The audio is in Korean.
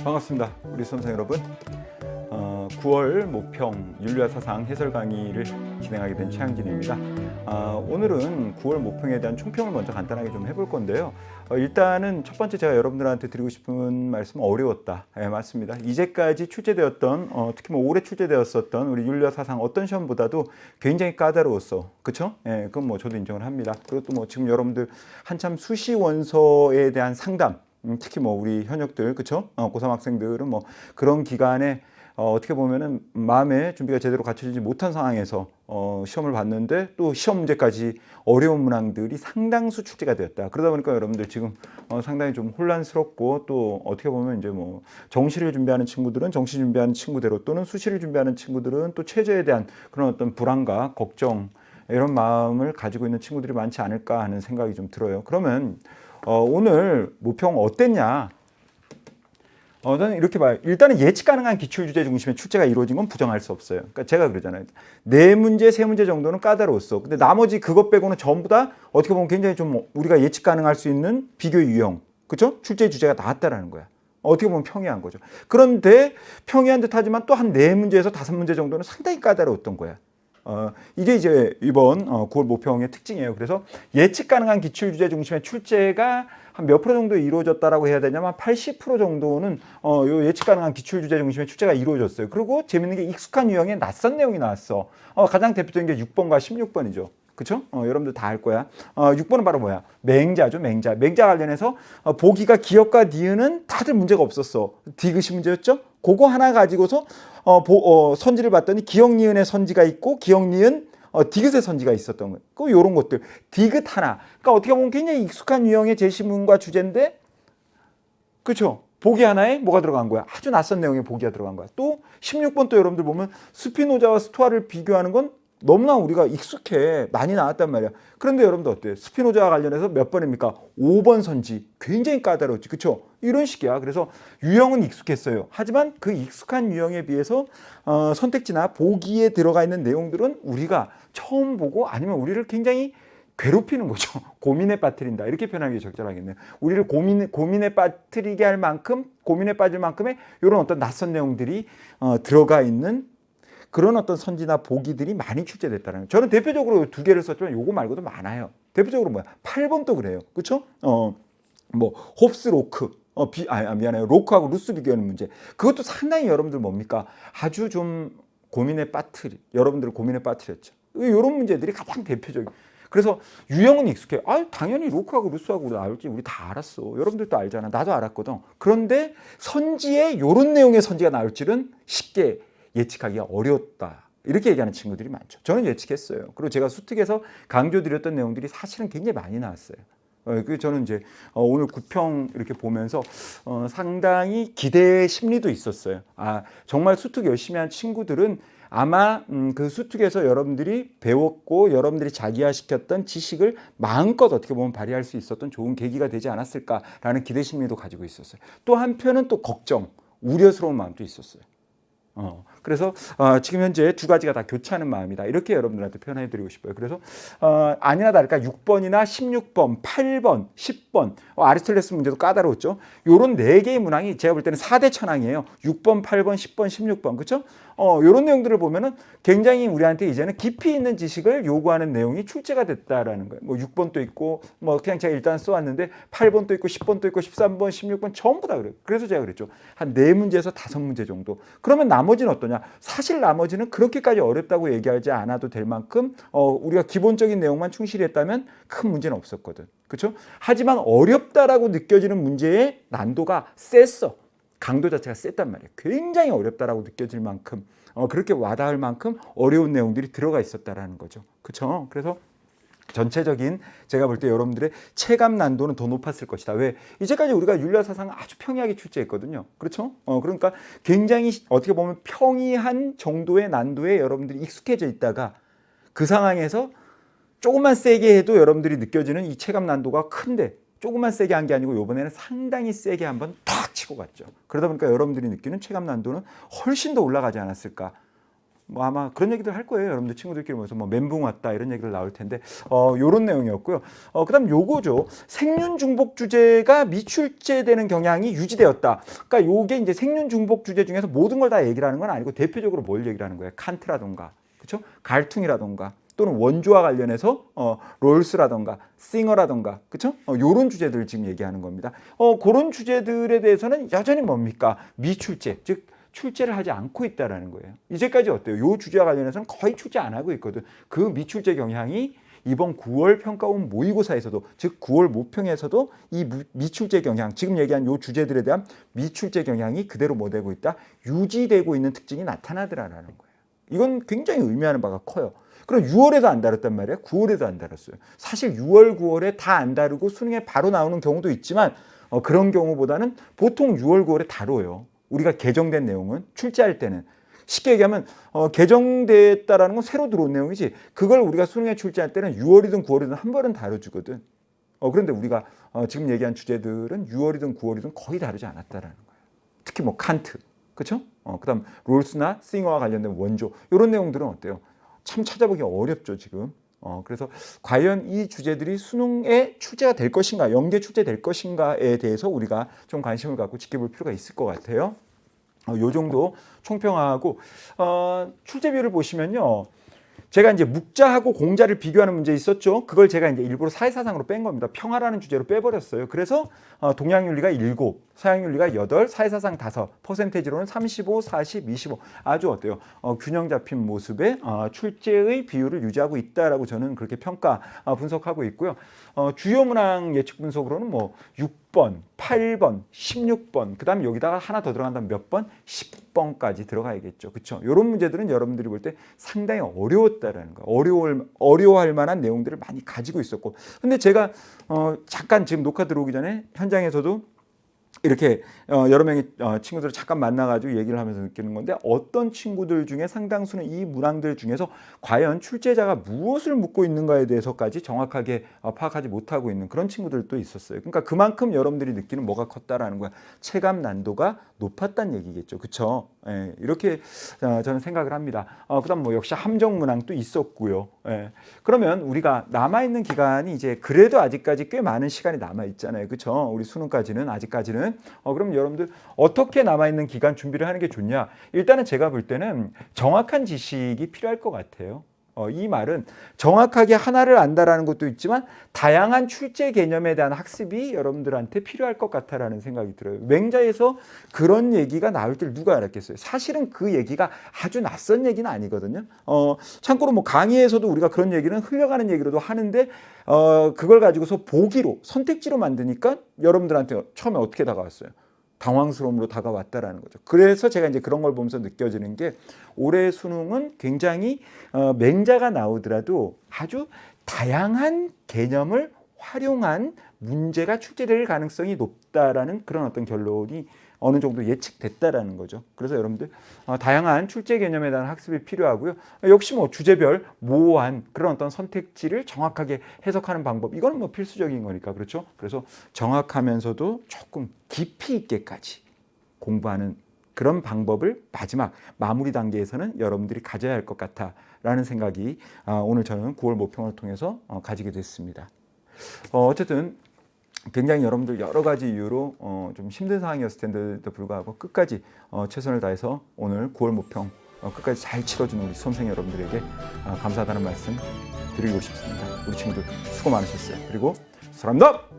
반갑습니다. 우리 수험생 여러분. 9월 모평 윤리와 사상 해설 강의를 진행하게 된 최항진입니다. 오늘은 9월 모평에 대한 총평을 먼저 간단하게 좀 해볼 건데요. 일단은 첫 번째 제가 여러분들한테 드리고 싶은 말씀은 어려웠다. 네, 맞습니다. 이제까지 출제되었던 특히 올해 출제되었었던 우리 윤리와 사상 어떤 시험보다도 굉장히 까다로웠어. 그렇죠? 예, 그건 저도 인정을 합니다. 그리고 또 지금 여러분들 한참 수시 원서에 대한 상담, 특히 우리 현역들, 그렇죠? 고3 학생들은 그런 기간에 어떻게 보면은 마음의 준비가 제대로 갖춰지지 못한 상황에서 시험을 봤는데 또 시험 문제까지 어려운 문항들이 상당수 출제가 되었다. 그러다 보니까 여러분들 지금 상당히 좀 혼란스럽고 또 어떻게 보면 이제 정시를 준비하는 친구들은 정시 준비하는 친구대로 또는 수시를 준비하는 친구들은 또 최저에 대한 그런 어떤 불안과 걱정 이런 마음을 가지고 있는 친구들이 많지 않을까 하는 생각이 좀 들어요. 그러면 오늘 모평 어땠냐? 저는 이렇게 봐요. 일단은 예측 가능한 기출주제 중심의 출제가 이루어진 건 부정할 수 없어요. 그러니까 제가 그러잖아요. 4문제, 3문제 정도는 까다로웠어. 근데 나머지 그것 빼고는 전부 다 어떻게 보면 굉장히 좀 우리가 예측 가능할 수 있는 비교의 유형, 그렇죠? 출제 주제가 나왔다라는 거야. 어떻게 보면 평이한 거죠. 그런데 평이한 듯 하지만 또 한 4문제에서 5문제 정도는 상당히 까다로웠던 거야. 이게 이제 이번 9월 모평의 특징이에요. 그래서 예측 가능한 기출 주제 중심의 출제가 한 몇 프로 정도 이루어졌다라고 해야 되냐면 80% 정도는 요 예측 가능한 기출 주제 중심의 출제가 이루어졌어요. 그리고 재밌는 게 익숙한 유형의 낯선 내용이 나왔어. 가장 대표적인 게 6번과 16번이죠. 그쵸? 여러분들 다 알 거야. 6번은 바로 뭐야? 맹자죠, 맹자. 맹자 관련해서 보기가 기역과 니은은 다들 문제가 없었어. 디귿이 문제였죠? 그거 하나 가지고서 선지를 봤더니 기역 니은의 선지가 있고 기역 니은 디귿의 선지가 있었던 거예요. 그 요런 것들. 디귿 하나. 그러니까 어떻게 보면 굉장히 익숙한 유형의 제시문과 주제인데 그렇죠? 보기 하나에 뭐가 들어간 거야? 아주 낯선 내용의 보기가 들어간 거야. 또 16번 또 여러분들 보면 스피노자와 스토아를 비교하는 건 너무나 우리가 익숙해. 많이 나왔단 말이야. 그런데 여러분들 어때요? 스피노자와 관련해서 몇 번입니까? 5번 선지. 굉장히 까다로웠지. 그렇죠? 이런 식이야. 그래서 유형은 익숙했어요. 하지만 그 익숙한 유형에 비해서 선택지나 보기에 들어가 있는 내용들은 우리가 처음 보고 아니면 우리를 굉장히 괴롭히는 거죠. 고민에 빠뜨린다. 이렇게 표현하는 게 적절하겠네요. 우리를 고민에 빠뜨리게 할 만큼, 고민에 빠질 만큼의 이런 어떤 낯선 내용들이 들어가 있는 그런 어떤 선지나 보기들이 많이 출제됐다는 거예요. 저는 대표적으로 2개를 썼지만 요거 말고도 많아요. 대표적으로 8번도 그래요. 그렇죠? 홉스 로크. 미안해요. 로크하고 루스 비교하는 문제. 그것도 상당히 여러분들 뭡니까? 아주 좀 여러분들을 고민에 빠뜨렸죠. 이런 문제들이 가장 대표적이에요. 그래서 유형은 익숙해. 당연히 로크하고 루스하고 나올지 우리 다 알았어. 여러분들도 알잖아. 나도 알았거든. 그런데 선지에 이런 내용의 선지가 나올 줄은 쉽게 예측하기가 어려웠다. 이렇게 얘기하는 친구들이 많죠. 저는 예측했어요. 그리고 제가 수특에서 강조드렸던 내용들이 사실은 굉장히 많이 나왔어요. 그래서 저는 이제 오늘 9평 이렇게 보면서 상당히 기대 심리도 있었어요. 정말 수특 열심히 한 친구들은 아마 그 수특에서 여러분들이 배웠고 여러분들이 자기화시켰던 지식을 마음껏 어떻게 보면 발휘할 수 있었던 좋은 계기가 되지 않았을까라는 기대 심리도 가지고 있었어요. 또 한편은 또 걱정, 우려스러운 마음도 있었어요. 그래서 지금 현재 2가지가 다 교차하는 마음이다. 이렇게 여러분들한테 표현해드리고 싶어요. 그래서 아니나 다를까 6번이나 16번, 8번, 10번 아리스토텔레스 문제도 까다로웠죠. 요런 4개의 문항이 제가 볼 때는 4대 천왕이에요. 6번, 8번, 10번, 16번. 그렇죠? 요런 내용들을 보면은 굉장히 우리한테 이제는 깊이 있는 지식을 요구하는 내용이 출제가 됐다라는 거예요. 6번도 있고 그냥 제가 일단 써왔는데 8번도 있고 10번도 있고 13번, 16번 전부 다 그래요. 그래서 제가 그랬죠. 한 4문제에서 5문제 정도. 그러면 나머지는 어떠냐? 사실 나머지는 그렇게까지 어렵다고 얘기하지 않아도 될 만큼 우리가 기본적인 내용만 충실히 했다면 큰 문제는 없었거든. 그렇죠? 하지만 어렵다라고 느껴지는 문제의 난도가 셌어. 강도 자체가 셌단 말이에요. 굉장히 어렵다라고 느껴질 만큼 그렇게 와닿을 만큼 어려운 내용들이 들어가 있었다라는 거죠. 그렇죠? 그래서 전체적인 제가 볼 때 여러분들의 체감 난도는 더 높았을 것이다. 왜? 이제까지 우리가 윤리와 사상을 아주 평이하게 출제했거든요. 그렇죠? 그러니까 굉장히 어떻게 보면 평이한 정도의 난도에 여러분들이 익숙해져 있다가 그 상황에서 조금만 세게 해도 여러분들이 느껴지는 이 체감 난도가 큰데 조금만 세게 한 게 아니고 이번에는 상당히 세게 한번 탁 치고 갔죠. 그러다 보니까 여러분들이 느끼는 체감 난도는 훨씬 더 올라가지 않았을까. 뭐 아마 그런 얘기들 할 거예요. 여러분들 친구들끼리 모여서 뭐 멘붕 왔다 이런 얘기를 나올 텐데 요런 내용이었고요. 그다음 요거죠. 생륜 중복 주제가 미출제되는 경향이 유지되었다. 그러니까 요게 이제 생륜 중복 주제 중에서 모든 걸 다 얘기를 하는 건 아니고 대표적으로 뭘 얘기를 하는 거예요. 칸트라던가, 그렇죠? 갈퉁이라던가 또는 원조와 관련해서 롤스라던가 싱어라던가, 그렇죠? 요런 주제들을 지금 얘기하는 겁니다. 그런 주제들에 대해서는 여전히 뭡니까? 미출제, 즉 출제를 하지 않고 있다라는 거예요. 이제까지 어때요? 요 주제와 관련해서는 거의 출제 안 하고 있거든. 그 미출제 경향이 이번 9월 평가원 모의고사에서도, 즉 9월 모평에서도 이 미출제 경향, 지금 얘기한 요 주제들에 대한 미출제 경향이 그대로 뭐 되고 있다? 유지되고 있는 특징이 나타나더라라는 거예요. 이건 굉장히 의미하는 바가 커요. 그럼 6월에도 안 다뤘단 말이에요. 9월에도 안 다뤘어요. 사실 6월, 9월에 다 안 다루고 수능에 바로 나오는 경우도 있지만 그런 경우보다는 보통 6월, 9월에 다뤄요. 우리가 개정된 내용은 출제할 때는 쉽게 얘기하면 개정됐다라는 건 새로 들어온 내용이지 그걸 우리가 수능에 출제할 때는 6월이든 9월이든 한 번은 다뤄주거든. 그런데 우리가 지금 얘기한 주제들은 6월이든 9월이든 거의 다루지 않았다라는 거예요. 특히 뭐 칸트, 그렇죠? 그다음 롤스나 싱어와 관련된 원조 이런 내용들은 어때요? 참 찾아보기 어렵죠 지금. 그래서 과연 이 주제들이 수능에 출제가 될 것인가, 연계 출제될 것인가에 대해서 우리가 좀 관심을 갖고 지켜볼 필요가 있을 것 같아요. 요 정도 총평하고 출제비율을 보시면요. 제가 이제 묵자하고 공자를 비교하는 문제 있었죠. 그걸 제가 이제 일부러 사회사상으로 뺀 겁니다. 평화라는 주제로 빼버렸어요. 그래서 동양윤리가 7, 서양윤리가 8, 사회사상 5, 퍼센테이지로는 35, 40, 25 아주 어때요? 균형 잡힌 모습의 출제의 비율을 유지하고 있다라고 저는 그렇게 평가 분석하고 있고요. 주요 문항 예측 분석으로는 뭐 6번, 8번, 16번, 그 다음에 여기다가 하나 더 들어간다면 몇 번? 10번까지 들어가야겠죠. 그렇죠? 이런 문제들은 여러분들이 볼 때 상당히 어려웠다라는 거예요. 어려워할 만한 내용들을 많이 가지고 있었고. 근데 제가 잠깐 지금 녹화 들어오기 전에 현장에서도 이렇게 여러 명의 친구들을 잠깐 만나가지고 얘기를 하면서 느끼는 건데 어떤 친구들 중에 상당수는 이 문항들 중에서 과연 출제자가 무엇을 묻고 있는가에 대해서까지 정확하게 파악하지 못하고 있는 그런 친구들도 있었어요. 그러니까 그만큼 여러분들이 느끼는 뭐가 컸다라는 거야. 체감 난도가 높았다는 얘기겠죠. 그렇죠? 예, 이렇게 저는 생각을 합니다. 그다음 뭐 역시 함정 문항도 있었고요. 예. 그러면 우리가 남아있는 기간이 이제 그래도 아직까지 꽤 많은 시간이 남아있잖아요. 그렇죠? 우리 수능까지는 아직까지는. 그럼 여러분들 어떻게 남아있는 기간 준비를 하는 게 좋냐? 일단은 제가 볼 때는 정확한 지식이 필요할 것 같아요. 이 말은 정확하게 하나를 안다라는 것도 있지만 다양한 출제 개념에 대한 학습이 여러분들한테 필요할 것 같다라는 생각이 들어요. 맹자에서 그런 얘기가 나올 줄 누가 알았겠어요. 사실은 그 얘기가 아주 낯선 얘기는 아니거든요. 참고로 뭐 강의에서도 우리가 그런 얘기는 흘려가는 얘기로도 하는데 그걸 가지고서 보기로 선택지로 만드니까 여러분들한테 처음에 어떻게 다가왔어요? 당황스러움으로 다가왔다라는 거죠. 그래서 제가 이제 그런 걸 보면서 느껴지는 게 올해 수능은 굉장히 맹자가 나오더라도 아주 다양한 개념을 활용한 문제가 출제될 가능성이 높다라는 그런 어떤 결론이 어느 정도 예측됐다라는 거죠. 그래서 여러분들 다양한 출제 개념에 대한 학습이 필요하고요. 역시 뭐 주제별 모호한 그런 어떤 선택지를 정확하게 해석하는 방법 이거는 뭐 필수적인 거니까 그렇죠. 그래서 정확하면서도 조금 깊이 있게까지 공부하는 그런 방법을 마지막 마무리 단계에서는 여러분들이 가져야 할 것 같다라는 생각이 오늘 저는 9월 모평을 통해서 가지게 됐습니다. 어쨌든 굉장히 여러분들 여러 가지 이유로 좀 힘든 상황이었을 텐데도 불구하고 끝까지 최선을 다해서 오늘 9월 모평 끝까지 잘 치러준 우리 수험생 여러분들에게 감사하다는 말씀 드리고 싶습니다. 우리 친구들 수고 많으셨어요. 그리고 사랑합니다.